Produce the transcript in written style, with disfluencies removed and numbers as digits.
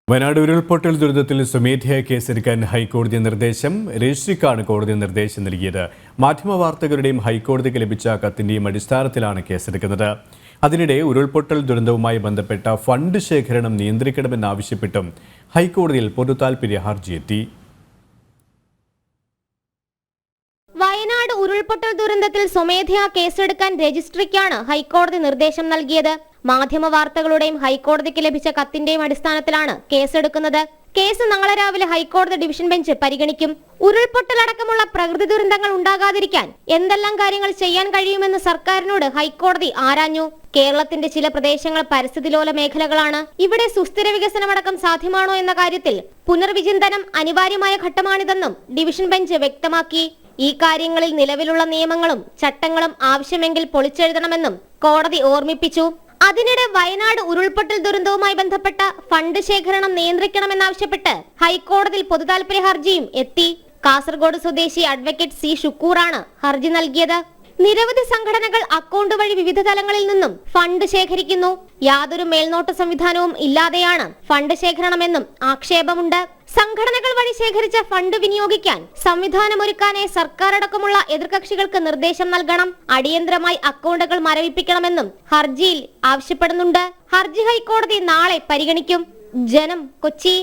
വയനാട് ഉരുൾപൊട്ടൽ ദുരന്തത്തിൽ സ്വമേധയാ കേസെടുക്കാൻ ഹൈക്കോടതി നിർദ്ദേശം. രജിസ്ട്രിക്കാണ് കോടതി നിർദ്ദേശം നൽകിയത്. മാധ്യമവാർത്തകരുടെയും ഹൈക്കോടതിക്ക് ലഭിച്ച കത്തിന്റെയും അടിസ്ഥാനത്തിലാണ് കേസെടുക്കുന്നത്. അതിനിടെ ഉരുൾപൊട്ടൽ ദുരന്തവുമായി ബന്ധപ്പെട്ട ഫണ്ട് ശേഖരണം നിയന്ത്രിക്കണമെന്നാവശ്യപ്പെട്ടും ഹൈക്കോടതിയിൽ പൊതുതാൽപര്യ ഹർജിയെത്തി. വയനാട് ഉരുൾപൊട്ടൽ ദുരന്തത്തിൽ സ്വമേധയാ കേസെടുക്കാൻ രജിസ്ട്രിക്കാണ് ഹൈക്കോടതി നിർദ്ദേശം നൽകിയത്. മാധ്യമവാർത്തകളുടെയും ഹൈക്കോടതിക്ക് ലഭിച്ച കത്തിന്റെയും അടിസ്ഥാനത്തിലാണ് കേസെടുക്കുന്നത്. കേസ് നാളെ രാവിലെ ഹൈക്കോടതി ഡിവിഷൻ ബെഞ്ച് പരിഗണിക്കും. ഉരുൾപൊട്ടലടക്കമുള്ള പ്രകൃതി ദുരന്തങ്ങൾ ഉണ്ടാകാതിരിക്കാൻ എന്തെല്ലാം കാര്യങ്ങൾ ചെയ്യാൻ കഴിയുമെന്ന് സർക്കാരിനോട് ഹൈക്കോടതി ആരാഞ്ഞു. കേരളത്തിന്റെ ചില പ്രദേശങ്ങൾ പരിസ്ഥിതിലോല മേഖലകളാണ്. ഇവിടെ സുസ്ഥിര വികസനമടക്കം സാധ്യമാണോ എന്ന കാര്യത്തിൽ പുനർവിചിന്തനം അനിവാര്യമായ ഘട്ടമാണിതെന്നും ഡിവിഷൻ ബെഞ്ച് വ്യക്തമാക്കി. ഈ കാര്യങ്ങളിൽ നിലവിലുള്ള നിയമങ്ങളും ചട്ടങ്ങളും ആവശ്യമെങ്കിൽ പൊളിച്ചെഴുതണമെന്നും കോടതി ഓർമ്മിപ്പിച്ചു. അതിനിടെ വയനാട് ഉരുൾപൊട്ടൽ ദുരന്തവുമായി ബന്ധപ്പെട്ട ഫണ്ട് ശേഖരണം നിയന്ത്രിക്കണമെന്നാവശ്യപ്പെട്ട് ഹൈക്കോടതിയിൽ പൊതുതാൽപര്യ ഹർജിയും എത്തി. കാസർഗോഡ് സ്വദേശി അഡ്വക്കേറ്റ് സി ഷുക്കൂറാണ് ഹർജി നൽകിയത്. നിരവധി സംഘടനകൾ അക്കൗണ്ട് വഴി വിവിധ തലങ്ങളിൽ നിന്നും ഫണ്ട് ശേഖരിക്കുന്നു. യാതൊരു മേൽനോട്ട സംവിധാനവും ഇല്ലാതെയാണ് ഫണ്ട് ശേഖരണമെന്നും ആക്ഷേപമുണ്ട്. സംഘടനകൾ വഴി ശേഖരിച്ച ഫണ്ട് വിനിയോഗിക്കാൻ സംവിധാനമൊരുക്കാനായി സർക്കാർ അടക്കമുള്ള എതിർകക്ഷികൾക്ക് നിർദ്ദേശം നൽകണം. അടിയന്തരമായി അക്കൗണ്ടുകൾ മരവിപ്പിക്കണമെന്നും ഹർജിയിൽ ആവശ്യപ്പെടുന്നുണ്ട്. ഹർജി ഹൈക്കോടതി നാളെ പരിഗണിക്കും. ജനം, കൊച്ചി.